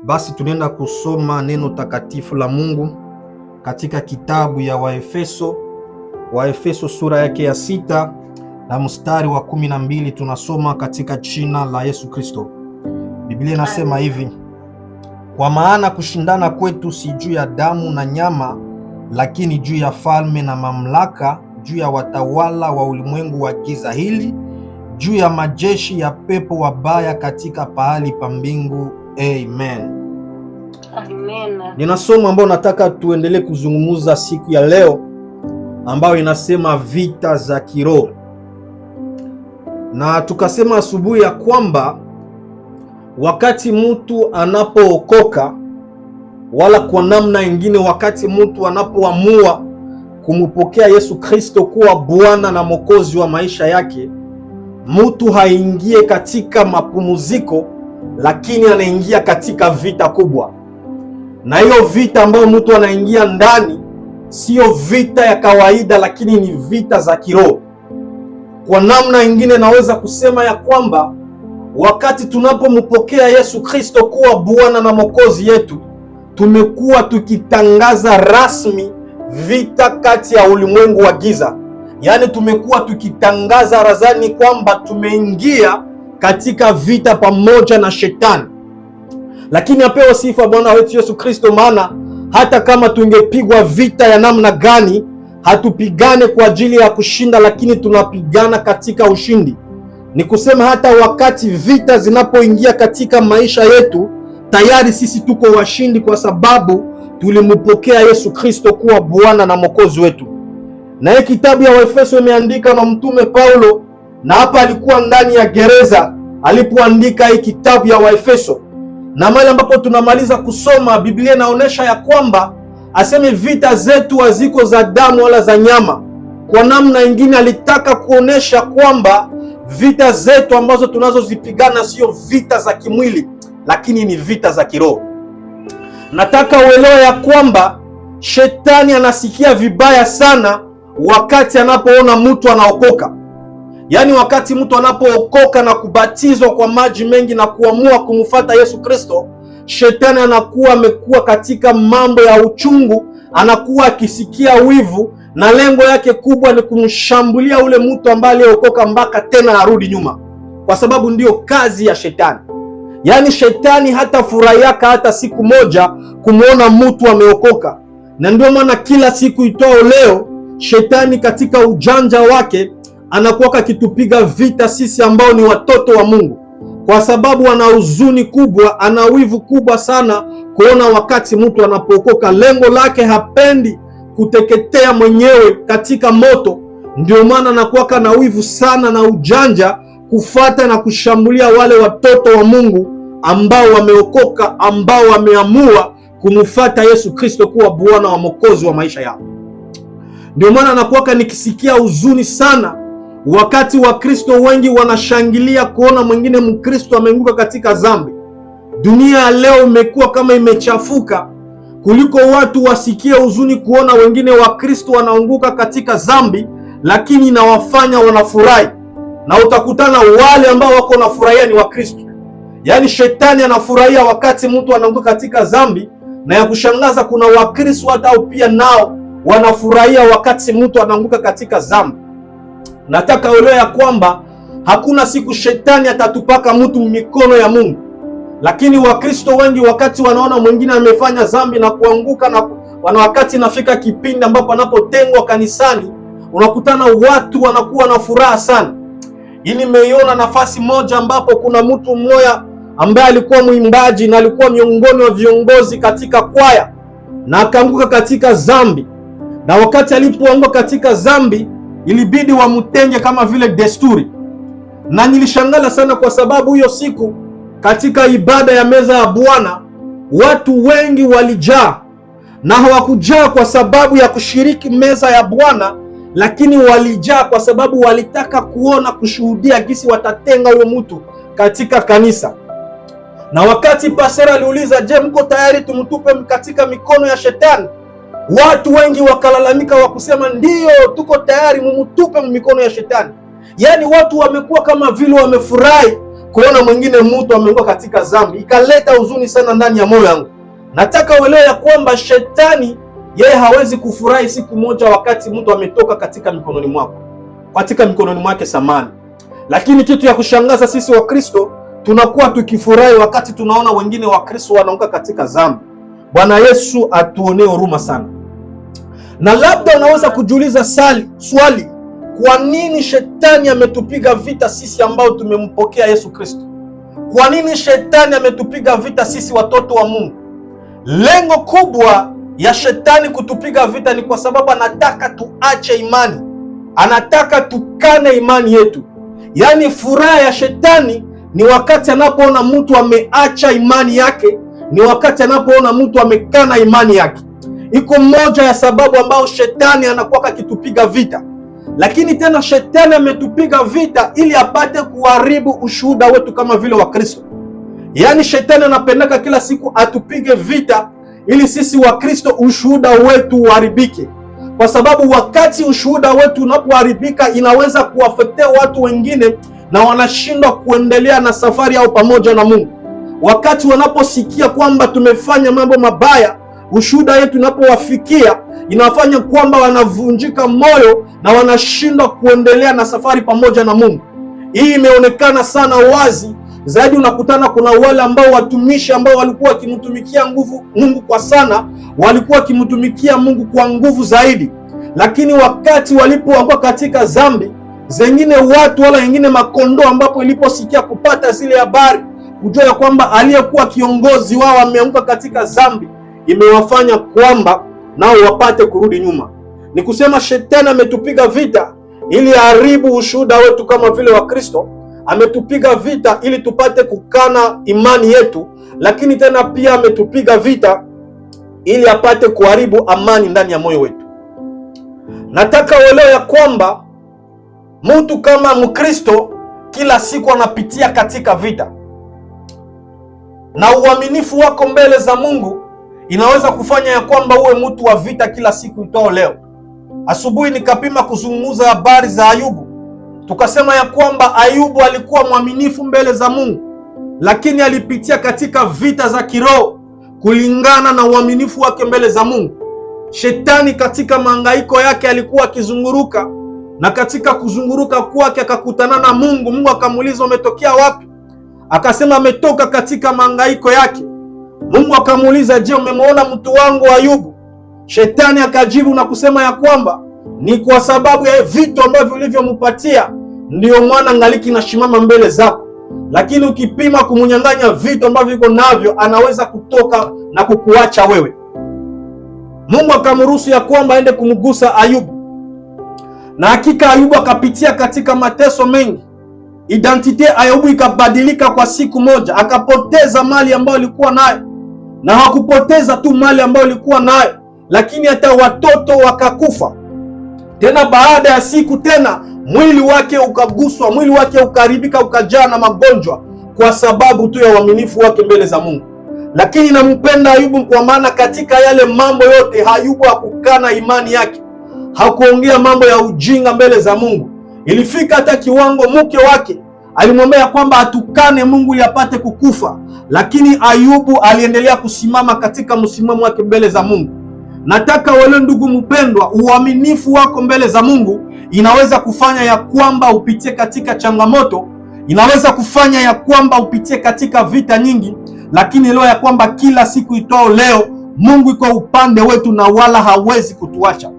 Basi tunaenda kusoma neno takatifu la Mungu katika kitabu ya Waefeso sura yake ya 6 na mstari wa 12. Tunasoma katika jina la Yesu Kristo. Biblia inasema hivi: kwa maana kushindana kwetu si juu ya damu na nyama, lakini juu ya falme na mamlaka, juu ya watawala wa ulimwengu wa giza hili, juu ya majeshi ya pepo wabaya katika pahali pa mbingu. Amen. Amen. Nina somo ambayo nataka tuendelee kuzungumza siku ya leo, ambayo inasema vita za kiroho. Na tukasema asubuhi ya kwamba wakati mtu anapookoka, wala kwa namna nyingine, wakati mtu anapoamua kumpokea Yesu Kristo kuwa Bwana na Mwokozi wa maisha yake, mtu haingie katika mapumziko, lakini anaingia katika vita kubwa. Na hiyo vita ambayo mtu anaingia ndani sio vita ya kawaida, lakini ni vita za kiroho. Kwa namna nyingine naweza kusema ya kwamba wakati tunapompokea Yesu Kristo kuwa Bwana na Mwokozi yetu, tumekuwa tukitangaza rasmi vita kati ya ulimwengu wa giza. Yaani tumekuwa tukitangaza razani kwamba tumeingia katika vita pamoja na Shetani. Lakini apewe sifa Bwana wetu Yesu Kristo, maana hata kama tungepigwa vita ya namna gani, hatupigane kwa ajili ya kushinda, lakini tunapigana katika ushindi. Ni kusema hata wakati vita zinapoingia katika maisha yetu, tayari sisi tuko washindi, kwa sababu tulimpokea Yesu Kristo kuwa Bwana na Mwokozi wetu. Na hii kitabu ya Waefeso imeandika na mtume Paulo, na hapa alikuwa ndani ya gereza alipoandika hii kitabu ya Waefeso. Na mahali ambapo tunamaliza kusoma, Biblia inaonyesha ya kwamba aseme vita zetu haziko za damu wala za nyama. Kwa namna nyingine alitaka kuonesha kwamba vita zetu ambazo tunazozipigana sio vita za kimwili, lakini ni vita za kiroho. Nataka uelewe ya kwamba Shetani anasikia vibaya sana wakati anapoona mtu anaokoka. Yaani wakati mtu anapookoka na kubatizwa kwa maji mengi na kuamua kumfuata Yesu Kristo, Shetani anakuwa amekuwa katika mambo ya uchungu, anakuwa akisikia wivu, na lengo yake kubwa ni kumshambulia ule mtu ambaye aliokoka mpaka tena arudi nyuma, kwa sababu ndiyo kazi ya Shetani. Yaani Shetani hata furahiyaka hata siku moja kumwona mtu ameokoka. Na ndio maana kila siku itwao leo, Shetani katika ujanja wake anakuwa akitupiga vita sisi ambao ni watoto wa Mungu, kwa sababu ana huzuni kubwa, ana wivu kubwa sana kuona wakati mtu anapookoka. Lengo lake hapendi kuteketea mwenyewe katika moto. Ndio maana anakuwa na wivu sana na ujanja kufata na kushambulia wale watoto wa Mungu ambao wameokoka, ambao wameamua kumfuata Yesu Kristo kuwa Bwana wa Mwokozi wa maisha yao. Ndio maana anakuwa nikisikia huzuni sana wakati Wakristo wengi wanashangilia kuona mwingine Mkristo ameanguka katika dhambi. Dunia ya leo imekuwa kama imechafuka, kuliko watu wasikie huzuni kuona wengine Wakristo wanaanguka katika dhambi, lakini inawafanya wanafurahi. Na utakutana wale ambao wako na furahia ni Wakristo. Yaani Shetani anafurahia wakati mtu anaanguka katika dhambi, na ya kushangaza kuna Wakristo hata pia nao wanafurahia wakati mtu anaanguka katika dhambi. Nataka uelewe ya kwamba hakuna siku Shetani atatupaka mtu mikono ya Mungu. Lakini Wakristo wengi wakati wanaona mwingine amefanya dhambi na kuanguka, na wakati nafika kipindi ambapo anapotengwa kanisani, unakutana watu wanakuwa na furaha sana. Hii nimeiona nafasi moja ambapo kuna mtu mmoja ambaye alikuwa mwimbaji na alikuwa miongoni wa viongozi katika kwaya, na akaanguka katika dhambi. Na wakati alipoanguka katika dhambi, ilibidi wamtenge kama vile desturi. Na nilishangala sana kwa sababu hiyo siku katika ibada ya meza ya Bwana watu wengi walijaa, na hawakujaa kwa sababu ya kushiriki meza ya Bwana, lakini walijaa kwa sababu walitaka kuona, kushuhudia gisi watatenga huyo mtu katika kanisa. Na wakati pasera aliuliza, je, mko tayari tumtupe katika mikono ya Shetani? Watu wengi wakalalamika wakusema, ndiyo, tuko tayari, mumutupe mikono ya Shetani. Yaani watu wamekuwa kama vile wamefurahi kuona mwingine mtu ameanguka katika dhambi, ikaleta huzuni sana ndani ya moyo wangu. Nataka uelewe ya kwamba shetani yeye hawezi kufurahi siku moja wakati mtu ametoka katika mikononi mwako, katika mikononi mwake samani. Lakini kitu ya kushangaza, sisi wa Kristo tunakuwa tukifurahi wakati tunaona wengine wa Kristo wanaanguka katika dhambi. Bwana Yesu atuonee huruma sana. Na labda unaweza kujiuliza swali, kwa nini shetani ametupiga vita sisi ambao tumempokea Yesu Kristo? Kwa nini shetani ametupiga vita sisi watoto wa Mungu? Lengo kubwa ya shetani kutupiga vita ni kwa sababu anataka tuache imani, anataka tukane imani yetu. Yaani furaha ya shetani ni wakati anapoona mtu ameacha imani yake, ni wakati anapoona mtu amekana imani yake. Iko moja ya sababu ambao shetani anakuwa akitupiga vita. Lakini tena shetani ametupiga vita ili apate kuharibu ushuhuda wetu kama vile wa Kristo. Yaani shetani anapendaka kila siku atupige vita ili sisi wa Kristo ushuhuda wetu uharibike. Kwa sababu wakati ushuhuda wetu unapoharibika, inaweza kuwafektea watu wengine na wanashindwa kuendelea na safari yao pamoja na Mungu. Wakati wanaposikia kwamba tumefanya mambo mabaya, ushuhuda wetu unapowafikia, inafanya kwamba wanavunjika moyo na wanashindwa kuendelea na safari pamoja na Mungu. Hii imeonekana sana wazi zaidi. Unakutana kuna wale ambao watumishi ambao walikuwa wakimtumikia Mungu kwa sana, walikuwa wakimtumikia Mungu kwa nguvu zaidi, lakini wakati walipoanguka katika dhambi, zengine watu wala wengine makondoo, ambapo iliposikia kupata zile habari, kujua ya kwamba aliyekuwa kiongozi wao ameanguka katika dhambi, imewafanya kwamba nao wapate kurudi nyuma. Ni kusema shetani ametupiga vita ili haribu ushuhuda wetu kama vile wa Kristo. Ametupiga vita ili tupate kukana imani yetu, lakini tena pia ametupiga vita ili apate kuharibu amani ndani ya moyo wetu. Nataka uelewe ya kwamba mtu kama Mkristo kila siku anapitia katika vita, na uaminifu wako mbele za Mungu inaweza kufanya ya kwamba uwe mtu wa vita kila siku itao. Leo asubuhi nikapima kuzungumza habari za Ayubu. Tukasema ya kwamba Ayubu alikuwa mwaminifu mbele za Mungu, lakini alipitia katika vita za kiroho kulingana na uaminifu wake mbele za Mungu. Shetani katika mahangaiko yake alikuwa akizunguruka, na katika kuzunguruka kwake akakutana na Mungu. Mungu akamuuliza, umetokea wapi? Akasema ametoka katika mahangaiko yake. Mungu akamuuliza, je, umemwona mtu wangu Ayubu? Shetani akajibu na kusema ya kwamba ni kwa sababu ya vitu ambavyo ulivyompatia ndio mwana ngaliki na shimama mbele zako, lakini ukipima kumunyang'anya vitu ambavyo viko navyo, anaweza kutoka na kukuacha wewe. Mungu akamruhusu ya kwamba aende kumgusa Ayubu, na hakika Ayubu akapitia katika mateso mengi. Identite Ayubu ikabadilika kwa siku moja, akapoteza mali ambayo alikuwa nayo, na hakupoteza tu mali ambayo alikuwa nayo, lakini hata watoto wakakufa. Tena baada ya siku tena mwili wake ukaguswa, mwili wake ukaribika, ukajaa na magonjwa kwa sababu tu ya uaminifu wake mbele za Mungu. Lakini nampenda Ayubu kwa maana katika yale mambo yote Ayubu hakukana imani yake, hakuongea mambo ya ujinga mbele za Mungu. Ilifika hata kiwango mke wake alimwambia kwamba atukane Mungu ili apate kukufa, lakini Ayubu aliendelea kusimama katika msimamo wake mbele za Mungu. Nataka wale ndugu mpendwa, uaminifu wako mbele za Mungu inaweza kufanya ya kwamba upitie katika changamoto, inaweza kufanya ya kwamba upitie katika vita nyingi, lakini leo ya kwamba kila siku itwao leo Mungu iko upande wetu na wala hawezi kutuacha.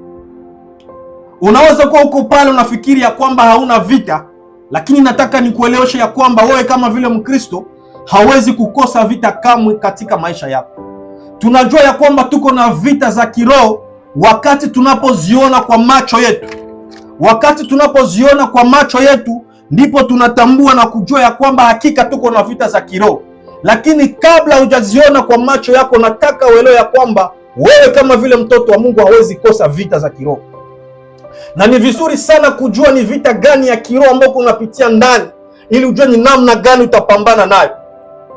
Unaweza kuwa uko pale unafikiri ya kwamba hauna vita, lakini nataka nikueleweshe ya kwamba wewe kama vile Mkristo hawezi kukosa vita kamwe katika maisha yako. Tunajua ya kwamba tuko na vita za kiroho wakati tunapoziona kwa macho yetu. Wakati tunapoziona kwa macho yetu ndipo tunatambua na kujua ya kwamba hakika tuko na vita za kiroho. Lakini kabla hujaziona kwa macho yako, nataka uelewe ya kwamba wewe kama vile mtoto wa Mungu hawezi kosa vita za kiroho. Na ni vizuri sana kujua ni vita gani ya kiroho ambayo unapitia ndani, ili ujue ni namna gani utapambana nayo.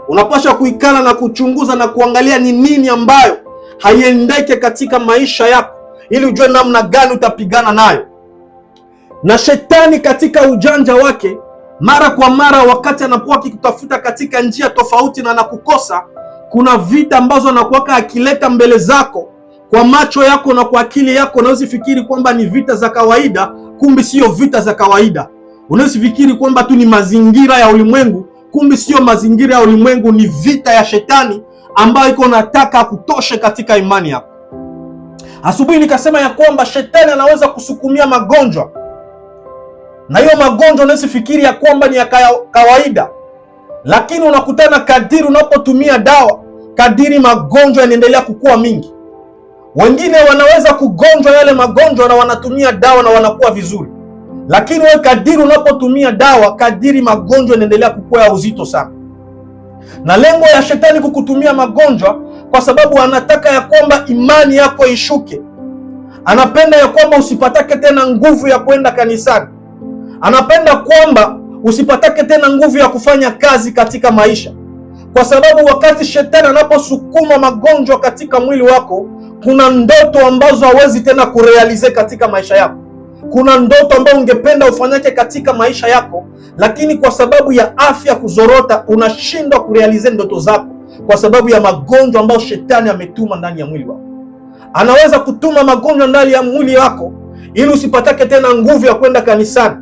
Unapaswa kuikala na kuchunguza na kuangalia ni nini ambayo haiendeke katika maisha yako, ili ujue namna gani utapigana nayo. Na shetani katika ujanja wake Mara kwa mara wakati anakuwa akikutafuta katika njia tofauti na anakukosa, kuna vita ambazo anakuwa akileta mbele zako kwa macho yako na kwa akili yako. Unaweza fikiri kwamba ni vita za kawaida, kumbe sio vita za kawaida. Unaweza fikiri kwamba tu ni mazingira ya ulimwengu, kumbe sio mazingira ya ulimwengu, ni vita ya shetani ambayo iko nataka kutoshe katika imani yako. Asubuhi nikasema ya kwamba shetani anaweza kusukumia magonjwa, na hiyo magonjwa unaweza fikiri ya kwamba ni ya kawaida, lakini unakutana kadiri unapotumia dawa, kadiri magonjwa yanaendelea kukua mingi. Wengine wanaweza kugonjwa yale magonjwa na wanatumia dawa na wanakuwa vizuri, lakini wewe kadiri unapotumia dawa, kadiri magonjwa yanaendelea kukua ya uzito sana. Na lengo ya shetani kukutumia magonjwa kwa sababu anataka ya kwamba imani yako ishuke. Anapenda ya kwamba usipatake tena nguvu ya kwenda kanisani. Anapenda kwamba usipatake tena nguvu ya kufanya kazi katika maisha, kwa sababu wakati shetani anaposukuma magonjwa katika mwili wako, kuna ndoto ambazo hawezi tena kurealize katika maisha yako. Kuna ndoto ambazo ungependa ufanyake katika maisha yako, lakini kwa sababu ya afya kuzorota, unashindwa kurealize ndoto zako kwa sababu ya magonjwa ambayo shetani ametuma ndani ya mwili wako. Anaweza kutuma magonjwa ndani ya mwili wako ili usipatake tena nguvu ya kwenda kanisani,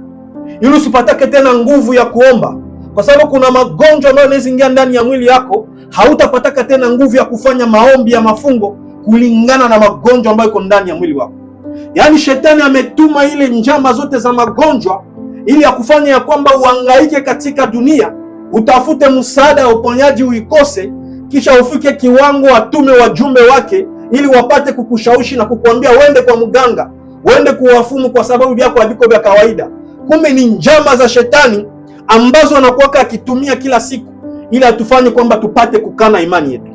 ili usipatake tena nguvu ya kuomba, kwa sababu kuna magonjwa ambayo yanaweza ingia ndani ya mwili yako, hautapataka tena nguvu ya kufanya maombi ya mafungo kulingana na magonjwa ambayo iko ndani ya mwili wako. Yaani shetani ametuma ile njama zote za magonjwa ili akufanya ya kwamba uhangaike katika dunia, utafute msaada wa uponyaji uikose, kisha ufike kiwango atume wajumbe wake ili wapate kukushawishi na kukuambia uende kwa mganga, uende kuwafumu kwa sababu vyako haviko vya kawaida. Kumbe ni njama za shetani ambazo anakuwa akitumia kila siku ili atufanye kwamba tupate kukana imani yetu.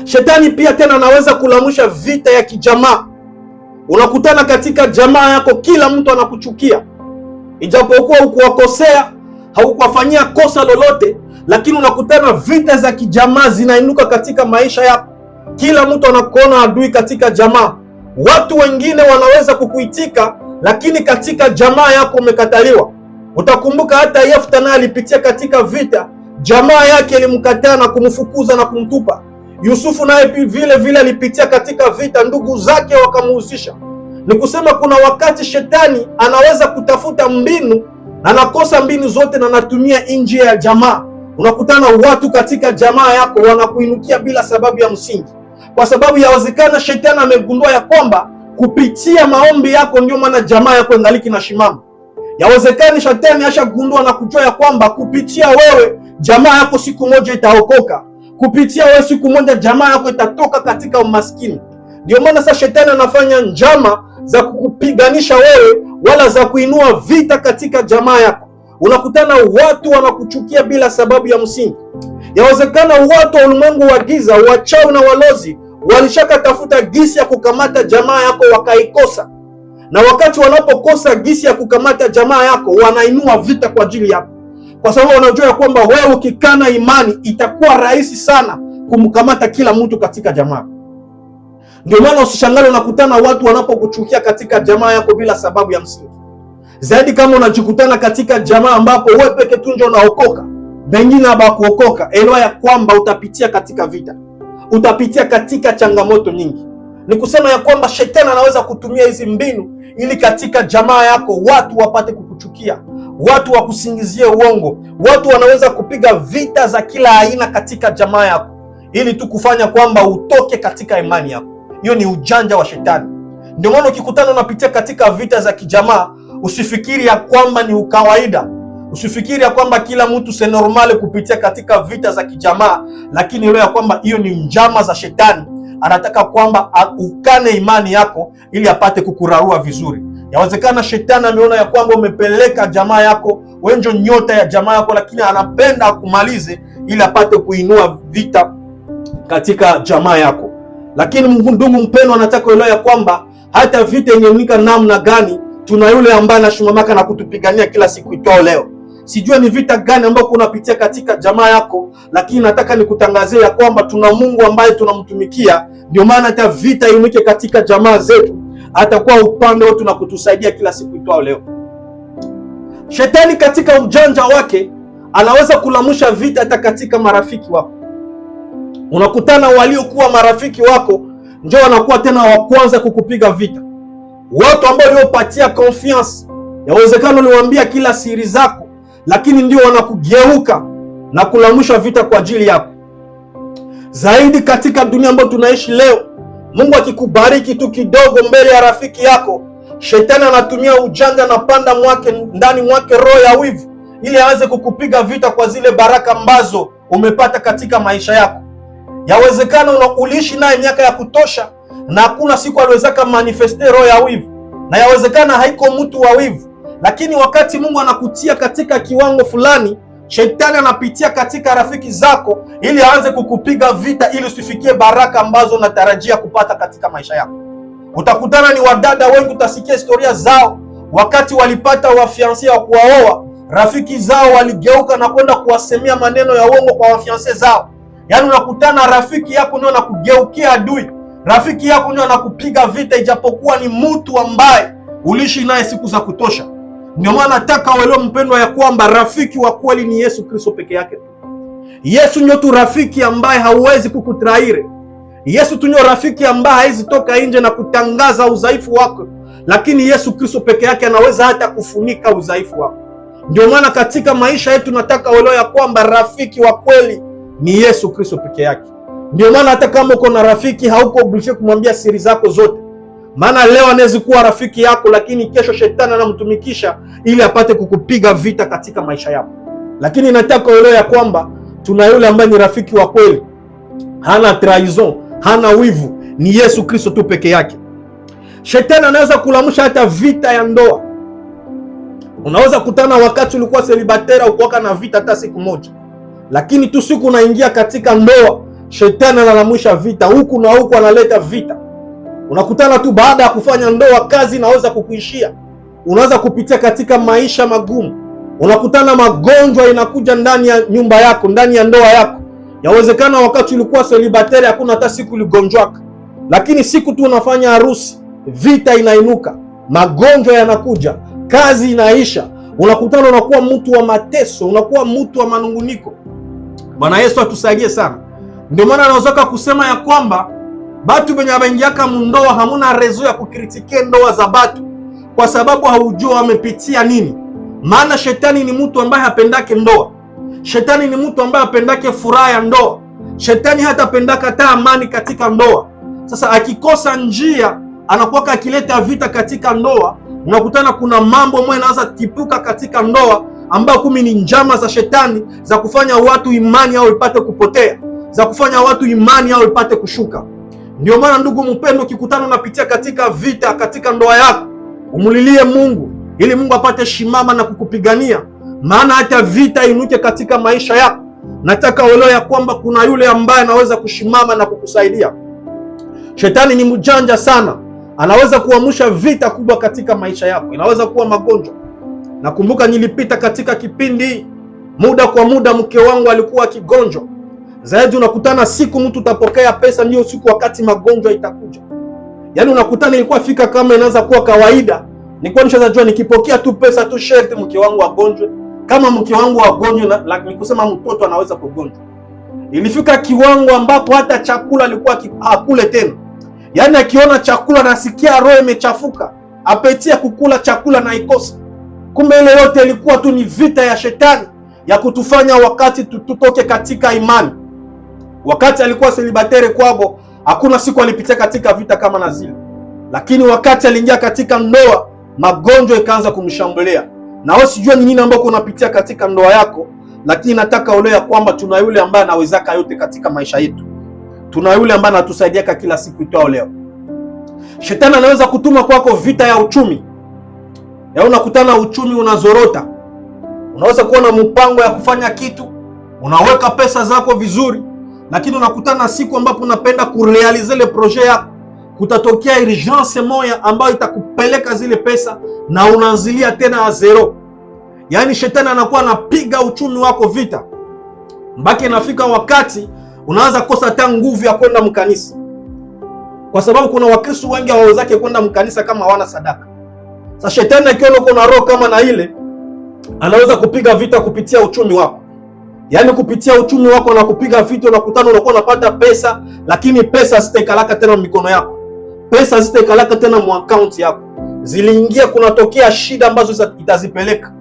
Shetani pia tena anaweza kulamusha vita ya kijamaa. Unakutana katika jamaa yako kila mtu anakuchukia, ijapokuwa hukuwakosea, haukuwafanyia kosa lolote, lakini unakutana vita za kijamaa zinainuka katika maisha yako. Kila mtu anakuona adui katika jamaa. Watu wengine wanaweza kukuitika, lakini katika jamaa yako umekataliwa. Utakumbuka hata Yefta naye alipitia katika vita, jamaa yake ilimkataa na kumfukuza na kumtupa. Yusufu naye vile vile alipitia katika vita, ndugu zake wakamuhusisha. Ni kusema kuna wakati shetani anaweza kutafuta mbinu na anakosa mbinu zote na anatumia njia ya jamaa. Unakutana watu katika jamaa yako wanakuinukia bila sababu ya msingi, kwa sababu yawezekana shetani amegundua ya kwamba kupitia maombi yako ndio maana jamaa yako ingaliki na shimama. Yawezekani shetani ashagundua na kujua ya kwamba kupitia wewe jamaa yako siku moja itaokoka, kupitia wewe siku moja jamaa yako itatoka katika umaskini. Ndio maana sasa shetani anafanya njama za kukupiganisha wewe, wala za kuinua vita katika jamaa yako. Unakutana watu wanakuchukia bila sababu ya msingi. Yawezekana watu wa ulimwengu wa giza, wachawi na walozi walishaka tafuta gisi ya kukamata jamaa yako wakaikosa, na wakati wanapokosa gisi ya kukamata jamaa yako, wanainua vita kwa ajili yako, kwa sababu wanajua kwamba wewe ukikana imani itakuwa rahisi sana kumkamata kila mtu katika jamaa. Ndio maana usishangale unakutana watu wanapokuchukia katika jamaa yako bila sababu ya msingi. Zaidi kama unajikutana katika jamaa ambapo wewe peke tu ndio unaokoka, wengine hawakuokoka, elewa ya kwamba utapitia katika vita, utapitia katika changamoto nyingi. Ni kusema ya kwamba shetani anaweza kutumia hizi mbinu ili katika jamaa yako watu wapate kukuchukia, watu wakusingizie uongo, watu wanaweza kupiga vita za kila aina katika jamaa yako ili tu kufanya kwamba utoke katika imani yako. Hiyo ni ujanja wa shetani. Ndio maana ukikutana unapitia katika vita za kijamaa, usifikiri ya kwamba ni ukawaida. Usifikiri ya kwamba kila mtu se normale kupitia katika vita za kijamaa, lakini leo ya kwamba hiyo ni njama za shetani. Anataka kwamba ukane imani yako ili apate kukurarua vizuri. Yawezekana shetani ameona ya kwamba umepeleka jamaa yako, wewe ndio nyota ya jamaa yako, lakini anapenda akumalize ili apate kuinua vita katika jamaa yako. Lakini ndugu mpendwa, anataka uelewe ya kwamba hata vita yenyenika namna gani, tuna yule ambaye anashimamaka na kutupigania kila siku itwao leo. Sijua ni vita gani ambayo unapitia katika jamaa yako, lakini nataka nikutangazie ya kwamba tuna Mungu ambaye tunamtumikia. Ndio maana hata vita iunike katika jamaa zetu, atakuwa upande wetu na kutusaidia kila siku itwao leo. Shetani katika ujanja wake anaweza kulamusha vita hata katika marafiki wako. Unakutana waliokuwa marafiki wako ndio wanakuwa tena wa kwanza kukupiga vita. Watu ambao waliopatia confiance, yawezekano uliwaambia kila siri zako, lakini ndio wanakugeuka na kulamusha vita kwa ajili yako. Zaidi katika dunia ambayo tunaishi leo, Mungu akikubariki tu kidogo mbele ya rafiki yako, shetani anatumia ujanja na panda ndani mwake roho ya wivu ili aanze kukupiga vita kwa zile baraka ambazo umepata katika maisha yako. Yawezekana uliishi naye miaka ya kutosha na hakuna siku aliwezaka manifeste roho ya wivu, na yawezekana haiko mtu wa wivu, lakini wakati Mungu anakutia katika kiwango fulani, shetani anapitia katika rafiki zako ili aanze kukupiga vita ili usifikie baraka ambazo unatarajia kupata katika maisha yako. Utakutana ni wadada wengi, utasikia historia zao, wakati walipata wafianse wa kuwaoa, rafiki zao waligeuka na kwenda kuwasemea maneno ya uongo kwa wafianse zao. Yaani unakutana rafiki yako ndio anakugeukia adui, rafiki yako ndio anakupiga vita, ijapokuwa ni mtu ambaye uliishi naye siku za kutosha. Ndio maana nataka uelewe mpendwa, ya kwamba rafiki wa kweli ni Yesu Kristo peke yake. Yesu ndio tu rafiki ambaye hauwezi kukutraire. Yesu tu ndio rafiki ambaye haizi toka nje na kutangaza udhaifu wako, lakini Yesu Kristo peke yake anaweza hata kufunika udhaifu wako. Ndio maana katika maisha yetu nataka uelewe ya kwamba rafiki wa kweli ni Yesu Kristo peke yake. Ndio maana hata kama uko na rafiki hauko obligé kumwambia siri zako zote. Maana leo anaweza kuwa rafiki yako, lakini kesho shetani anamtumikisha ili apate kukupiga vita katika maisha yako. Lakini nataka uelewe ya kwamba tuna yule ambaye ni rafiki wa kweli, hana trahison, hana wivu, ni Yesu Kristo tu peke yake. Shetani anaweza kulamusha hata vita ya ndoa. Unaweza kutana wakati ulikuwa celibatera ukuwaka na vita hata siku moja, lakini tu siku unaingia katika ndoa, shetani analamusha vita huku na huku, analeta vita. Unakutana tu baada ya kufanya ndoa, kazi inaweza kukuishia, unaweza kupitia katika maisha magumu. Unakutana magonjwa inakuja ndani ya nyumba yako, ndani ya ndoa yako. Yawezekana wakati ulikuwa celibateri hakuna hata siku uligonjwaka, lakini siku tu unafanya harusi, vita inainuka, magonjwa yanakuja, kazi inaisha. Unakutana unakuwa mtu wa mateso, unakuwa mtu wa manunguniko. Bwana Yesu atusaidie sana. Ndio maana naweza kusema ya kwamba batu benye baingiaka mundoa hamuna rezo ya kukritike ndoa za batu, kwa sababu haujua wamepitia nini. Maana shetani ni mtu ambaye hapendake ndoa. Shetani ni mtu ambaye hapendake furaha ya ndoa. Shetani hata pendaka hata amani katika ndoa. Sasa akikosa njia, anakuwa akileta vita katika ndoa. Unakutana kuna mambo ambayo yanaanza tipuka katika ndoa, ambayo kumi ni njama za shetani za kufanya watu imani yao ipate kupotea, za kufanya watu imani yao ipate kushuka. Ndio maana ndugu mpendo, ukikutana unapitia katika vita katika ndoa yako, umulilie Mungu ili Mungu apate shimama na kukupigania, maana hata vita inuke katika maisha yako. Nataka uelewe ya kwamba kuna yule ambaye anaweza kushimama na kukusaidia. Shetani ni mjanja sana, anaweza kuamsha vita kubwa katika maisha yako. Inaweza kuwa magonjwa. Nakumbuka nilipita katika kipindi muda kwa muda, mke wangu alikuwa kigonjwa. Zaidi unakutana siku mtu utapokea pesa, ndio siku wakati magonjwa itakuja. Yaani unakutana ilikuwa fika kama inaanza kuwa kawaida, nilikuwa nishajua nikipokea tu pesa tu sharti mke wangu agonjwe. Kama mke wangu agonjwe, lakini kusema mtoto anaweza kugonjwa. Ilifika kiwango ambapo hata chakula alikuwa hakule tena. Yaani akiona chakula nasikia roho imechafuka, apetia kukula chakula na ikosa. Kumbe ile yote ilikuwa tu ni vita ya shetani ya kutufanya wakati tutoke katika imani. Wakati alikuwa celibateri kwabo, hakuna siku alipitia katika vita kama na zile. Lakini wakati aliingia katika ndoa, magonjwa ikaanza kumshambulia. Na wewe sijua ni nini ambako unapitia katika ndoa yako, lakini nataka uelewe kwamba tuna yule ambaye anawezaka yote katika maisha yetu. Tuna yule ambaye anatusaidia kila siku itao leo. Shetani anaweza kutuma kwako vita ya uchumi. Ya unakutana uchumi unazorota. Unaweza kuwa na mpango ya kufanya kitu, unaweka pesa zako vizuri, lakini unakutana siku ambapo unapenda kurealize ile projet yako, kutatokea urgence moja ambayo itakupeleka zile pesa na unaanzilia tena ya zero. Yaani shetani anakuwa anapiga uchumi wako vita. Mbaki inafika wakati unaanza kosa hata nguvu ya kwenda mkanisa. Kwa sababu kuna Wakristo wengi hawawezake kwenda mkanisa kama hawana sadaka. Sasa shetani akiona uko na roho kama na ile, anaweza kupiga vita kupitia uchumi wako. Yaani kupitia uchumi wako na kupiga vita, unakutana unakuwa unapata pesa, lakini pesa zitaikalaka tena mikono yako. Pesa zitaikalaka tena mu account yako. Ziliingia, kunatokea shida ambazo itazipeleka.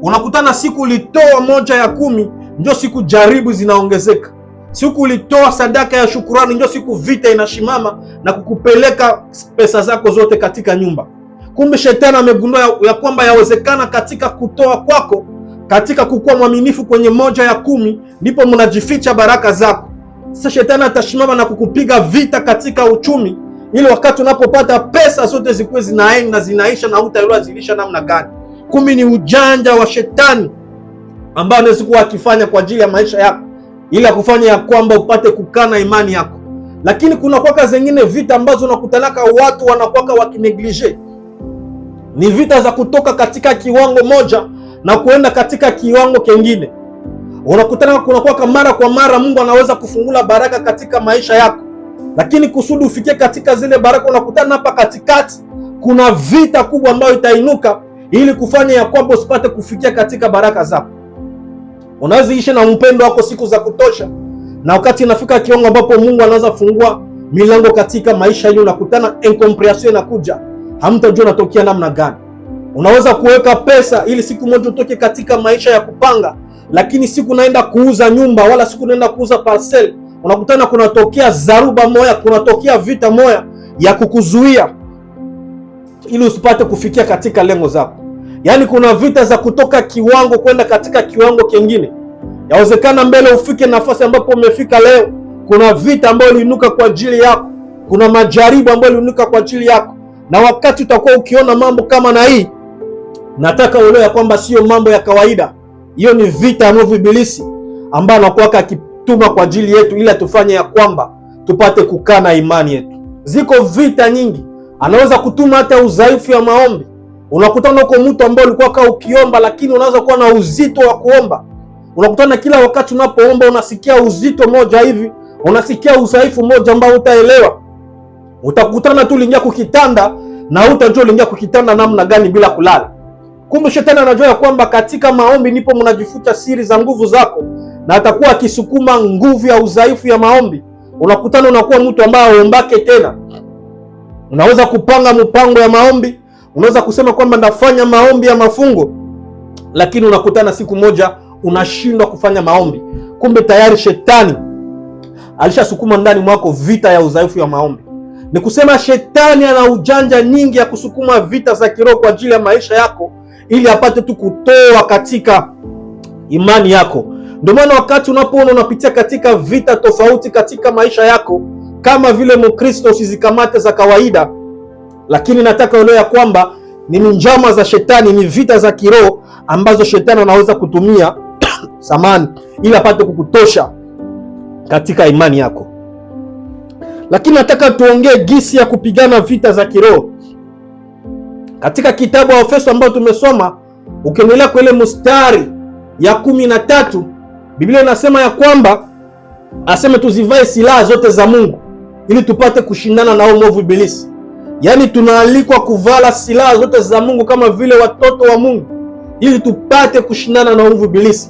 Unakutana siku ulitoa 1/10 ndio siku jaribu zinaongezeka. Siku ulitoa sadaka ya shukurani ndio siku vita inashimama na kukupeleka pesa zako zote katika nyumba. Kumbe shetani amegundua ya kwamba yawezekana katika kutoa kwako, katika kukuwa mwaminifu kwenye 1/10 ndipo mnajificha baraka zako. Sasa shetani atashimama na kukupiga vita katika uchumi, ili wakati unapopata pesa zote zikuwe zinaenda zinaisha na hutaelewa zilisha namna gani. Kumbe ni ujanja wa shetani ambao anaweza kuwa akifanya kwa ajili ya maisha yako, ili akufanya ya kwamba upate kukana imani yako. Lakini kuna kwaka zingine vita ambazo unakutanaka watu wanakuwa wakineglige. Ni vita za kutoka katika kiwango moja na kuenda katika kiwango kingine. Unakutana kuna kwaka mara kwa mara Mungu anaweza kufungula baraka katika maisha yako, lakini kusudi ufikie katika zile baraka, unakutana hapa katikati kuna vita kubwa ambayo itainuka ili kufanya ya kwamba usipate kufikia katika baraka zako. Unaweza ishi na mpendo wako siku za kutosha, na wakati inafika kiwango ambapo Mungu anaanza fungua milango katika maisha yenu, unakutana incomprehension inakuja, hamtajua unatokea namna gani. Unaweza kuweka pesa ili siku moja utoke katika maisha ya kupanga, lakini siku naenda kuuza nyumba wala siku naenda kuuza parcel, unakutana kunatokea zaruba moya, kunatokea vita moya ya kukuzuia ili usipate kufikia katika lengo zako. Yaani kuna vita za kutoka kiwango kwenda katika kiwango kingine. Yawezekana mbele ufike nafasi ambapo umefika leo, kuna vita ambayo iliinuka kwa ajili yako, kuna majaribu ambayo iliinuka kwa ajili yako. Na wakati utakuwa ukiona mambo kama na hii, nataka uelewe ya kwamba sio mambo ya kawaida. Hiyo ni vita ya mwovu ibilisi ambayo anakuwa akituma kwa ajili yetu ili atufanye ya kwamba tupate kukana imani yetu. Ziko vita nyingi. Anaweza kutuma hata udhaifu ya maombi. Unakutana huko mtu ambaye ulikuwa kaa ukiomba, lakini unaanza kuwa na uzito wa kuomba. Unakutana kila wakati unapoomba unasikia uzito moja hivi, unasikia udhaifu moja ambao utaelewa. Utakutana tu uliingia kukitanda na hutajua uliingia kukitanda namna gani bila kulala. Kumbe shetani anajua ya kwamba katika maombi ndipo mnajifuta siri za nguvu zako, na atakuwa akisukuma nguvu ya udhaifu ya maombi. Unakutana unakuwa mtu ambaye haombake tena. Unaweza kupanga mpango ya maombi, unaweza kusema kwamba ndafanya maombi ya mafungo, lakini unakutana siku moja unashindwa kufanya maombi. Kumbe tayari shetani alishasukuma ndani mwako vita ya udhaifu ya maombi. Ni kusema shetani ana ujanja nyingi ya kusukuma vita za kiroho kwa ajili ya maisha yako, ili apate tu kutoa katika imani yako. Ndio maana wakati unapoona unapitia katika vita tofauti katika maisha yako, kama vile Mkristo, usizikamate za kawaida, lakini nataka uelewe ya kwamba ni njama za shetani, ni vita za kiroho ambazo shetani anaweza kutumia samani ili apate kukutosha katika imani yako. Lakini nataka tuongee gisi ya kupigana vita za kiroho. Katika kitabu wa Efeso ambao tumesoma, ukiendelea kwa ile mstari ya 13, Biblia inasema ya kwamba aseme tuzivae silaha zote za Mungu ili tupate kushindana na mwovu ibilisi. Yaani tunaalikwa kuvala silaha zote za Mungu kama vile watoto wa Mungu ili tupate kushindana na mwovu ibilisi.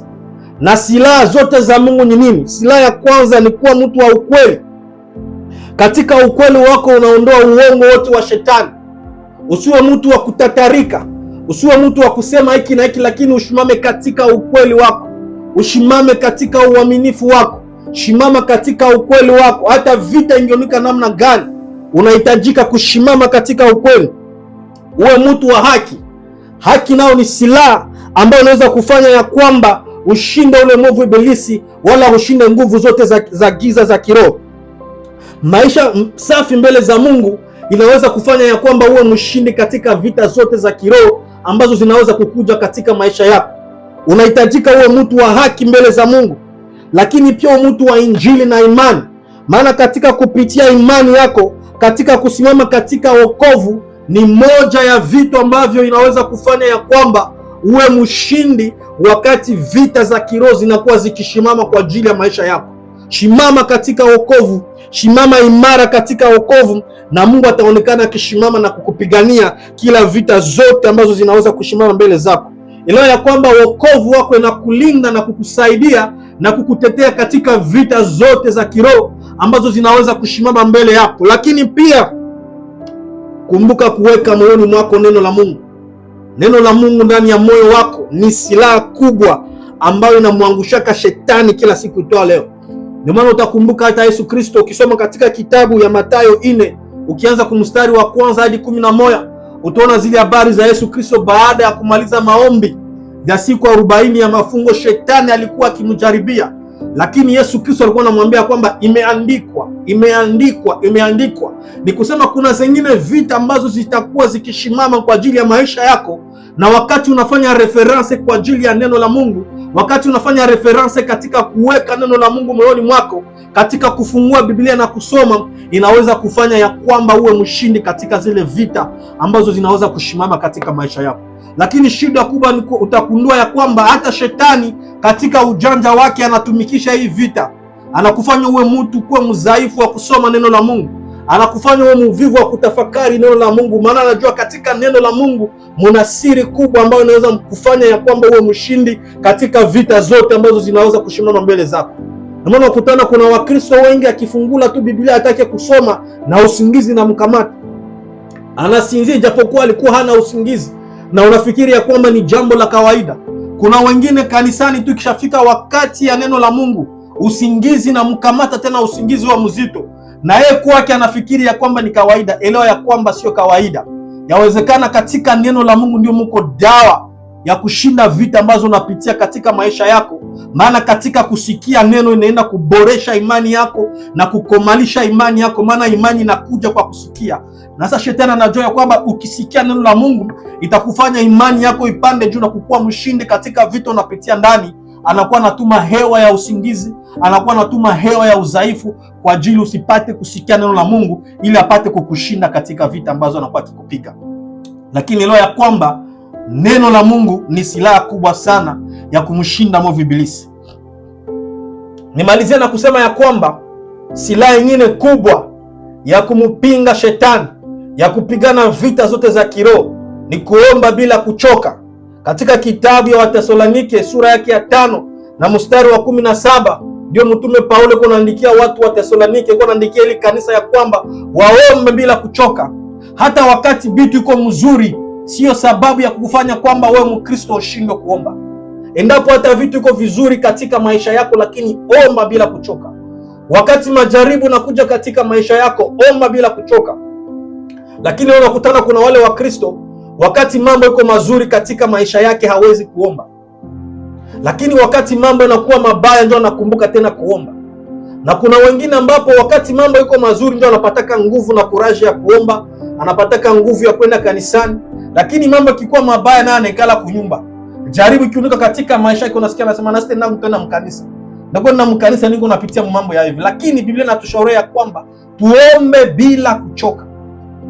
Na silaha zote za Mungu ni nini? Silaha ya kwanza ni kuwa mtu wa ukweli. Katika ukweli wako unaondoa uongo wote wa shetani. Usiwe mtu wa kutatarika, usiwe mtu wa kusema hiki na hiki, lakini ushimame katika ukweli wako. Ushimame katika uaminifu wako. Shimama katika ukweli wako. Hata vita ingeunika namna gani, unahitajika kushimama katika ukweli. Uwe mtu wa haki. Haki nao ni silaha ambayo unaweza kufanya ya kwamba ushinde ule mwovu ibilisi, wala ushinde nguvu zote za giza za kiroho. Maisha safi mbele za Mungu inaweza kufanya ya kwamba uwe mshindi katika vita zote za kiroho ambazo zinaweza kukuja katika maisha yako. Unahitajika uwe mtu wa haki mbele za Mungu, lakini pia mtu wa injili na imani. Maana katika kupitia imani yako, katika kusimama katika wokovu, ni moja ya vitu ambavyo inaweza kufanya ya kwamba uwe mshindi wakati vita za kiroho zinakuwa zikishimama kwa ajili ya maisha yako. Shimama katika wokovu, shimama imara katika wokovu, na Mungu ataonekana akishimama na kukupigania kila vita zote ambazo zinaweza kushimama mbele zako. Elewa ya kwamba wokovu wako inakulinda na kukusaidia na kukutetea katika vita zote za kiroho ambazo zinaweza kushimama mbele yako. Lakini pia kumbuka kuweka moyoni mwako neno la Mungu. Neno la Mungu ndani ya moyo wako ni silaha kubwa ambayo inamwangushaka shetani kila siku itoa leo. Ndio maana utakumbuka hata Yesu Kristo, ukisoma katika kitabu ya Mathayo 4 ukianza kumstari wa kwanza hadi 11, utaona zile habari za Yesu Kristo baada ya kumaliza maombi ya siku 40 ya mafungo. Shetani alikuwa akimjaribia, lakini Yesu Kristo alikuwa anamwambia kwamba imeandikwa, imeandikwa, imeandikwa. Ni kusema kuna zingine vita ambazo zitakuwa zikishimama kwa ajili ya maisha yako, na wakati unafanya reference kwa ajili ya neno la Mungu, wakati unafanya reference katika kuweka neno la Mungu moyoni mwako, katika kufungua Biblia na kusoma, inaweza kufanya ya kwamba uwe mshindi katika zile vita ambazo zinaweza kushimama katika maisha yako. Lakini shida kubwa ni utagundua ya kwamba hata shetani katika ujanja wake anatumikisha hii vita, anakufanya uwe mtu kuwa mdhaifu wa kusoma neno la Mungu, anakufanya uwe mvivu wa kutafakari neno la Mungu, maana anajua katika neno la Mungu muna siri kubwa ambayo inaweza kufanya ya kwamba uwe mshindi katika vita zote ambazo zinaweza kushimama mbele zako. Na maana ukutana kuna Wakristo wengi akifungula tu Biblia atake kusoma na usingizi na mkamata, anasinzia japokuwa alikuwa hana usingizi, na unafikiri ya kwamba ni jambo la kawaida. Kuna wengine kanisani tu kishafika wakati ya neno la Mungu usingizi na mkamata, tena usingizi wa mzito, na yeye kwake anafikiri ya kwamba ni kawaida. Elewa ya kwamba sio kawaida. Yawezekana katika neno la Mungu ndio mko dawa ya kushinda vita ambazo unapitia katika maisha yako, maana katika kusikia neno inaenda kuboresha imani yako na kukomalisha imani yako, maana imani inakuja kwa kusikia. Na sasa shetani anajua ya kwamba ukisikia neno la Mungu itakufanya imani yako ipande juu na kukuwa mshindi katika vita unapitia ndani. Anakuwa anatuma hewa ya usingizi, anakuwa anatuma hewa ya udhaifu kwa ajili usipate kusikia neno la Mungu, ili apate kukushinda katika vita ambazo anakuwa akikupiga. Lakini leo ya kwamba neno la Mungu ni silaha kubwa sana ya kumshinda mwovu ibilisi. Nimalizia na kusema ya kwamba silaha nyingine kubwa ya kumpinga shetani, ya kupigana vita zote za kiroho ni kuomba bila kuchoka. Katika kitabu ya Wathesalonike sura yake ya 5 na mstari wa 17, ndio mtume Paulo kunaandikia watu wa Thesalonike, kunaandikia ili kanisa ya kwamba waombe bila kuchoka. Hata wakati vitu iko mzuri, sio sababu ya kukufanya kwamba wewe Mkristo ushindwe kuomba. Endapo hata vitu iko vizuri katika maisha yako, lakini omba bila kuchoka. Wakati majaribu nakuja katika maisha yako, omba bila kuchoka. Lakini unakutana kuna wale wa Kristo, wakati mambo iko mazuri katika maisha yake hawezi kuomba, lakini wakati mambo yanakuwa mabaya ndio anakumbuka tena kuomba. Na kuna wengine ambapo wakati mambo iko mazuri ndio anapataka nguvu na kuraji ya kuomba, anapataka nguvu ya kwenda kanisani, lakini mambo yakikuwa mabaya na anaikala kunyumba. Jaribu ikiunika katika maisha yake, unasikia anasema na sitenda kwenda mkanisa, na kwenda mkanisa niko napitia mambo ya hivi. Lakini Biblia inatushauri kwamba tuombe bila kuchoka,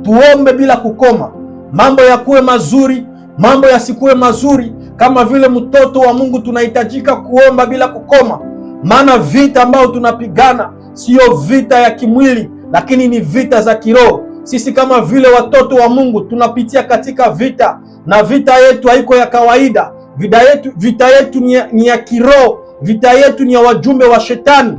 tuombe bila kukoma. Mambo yakuwe mazuri, mambo yasikuwe mazuri, kama vile mtoto wa Mungu tunahitajika kuomba bila kukoma, maana vita ambayo tunapigana sio vita ya kimwili, lakini ni vita za kiroho. Sisi kama vile watoto wa Mungu tunapitia katika vita, na vita yetu haiko ya kawaida. Vita yetu ni ya kiroho, vita yetu ni ya wajumbe wa shetani.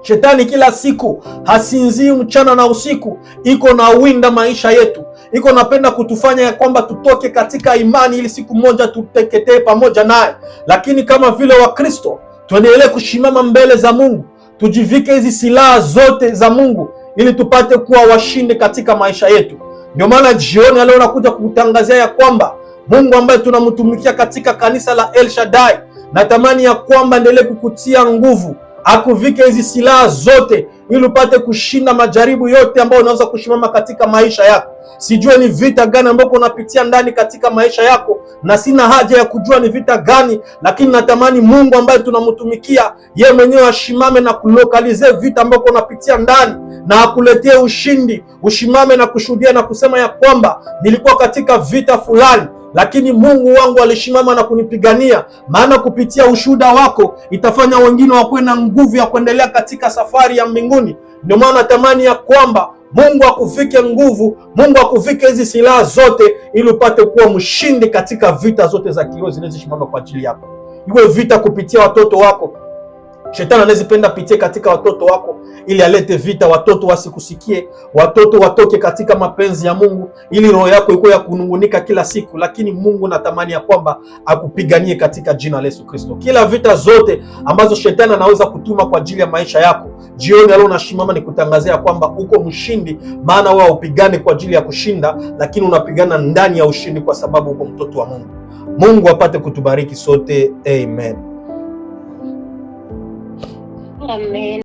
Shetani kila siku hasinzii mchana na usiku, iko na winda maisha yetu, iko napenda kutufanya ya kwamba tutoke katika imani ili siku moja tuteketee pamoja naye. Lakini kama vile Wakristo tuendelee kushimama mbele za Mungu, tujivike hizi silaha zote za Mungu ili tupate kuwa washindi katika maisha yetu. Ndio maana jioni leo nakuja kukutangazia ya kwamba Mungu ambaye tunamtumikia katika kanisa la El Shaddai, natamani ya kwamba endelee kukutia nguvu, akuvike hizi silaha zote ili upate kushinda majaribu yote ambayo unaweza kushimama katika maisha yako. Sijue ni vita gani ambayo unapitia ndani katika maisha yako, na sina haja ya kujua ni vita gani, lakini natamani Mungu ambaye tunamtumikia yeye mwenyewe ashimame na kulokalize vita ambayo unapitia ndani na akuletee ushindi. Ushimame na kushuhudia na kusema ya kwamba nilikuwa katika vita fulani, lakini Mungu wangu alishimama na kunipigania. Maana kupitia ushuhuda wako itafanya wengine wakuwe na nguvu ya kuendelea katika safari ya mbinguni. Ndio maana natamani ya kwamba Mungu akuvike nguvu, Mungu akuvike hizi silaha zote, ili upate kuwa mshindi katika vita zote za kiroho zinazosimama kwa ajili yako. Iwe vita kupitia watoto wako. Shetani anazipenda pitie katika watoto wako ili alete vita, watoto wasikusikie, watoto watoke katika mapenzi ya Mungu, ili roho yako iko ya kunungunika kila siku. Lakini Mungu natamani ya kwamba akupiganie katika jina la Yesu Kristo. Kila vita zote ambazo shetani anaweza kutuma kwa ajili ya maisha yako, jioni leo nashimama ni kutangazia kwamba uko mshindi, maana wewe upigane kwa ajili ya kushinda, lakini unapigana ndani ya ushindi kwa sababu uko mtoto wa Mungu. Mungu apate kutubariki sote. Amen. Amen.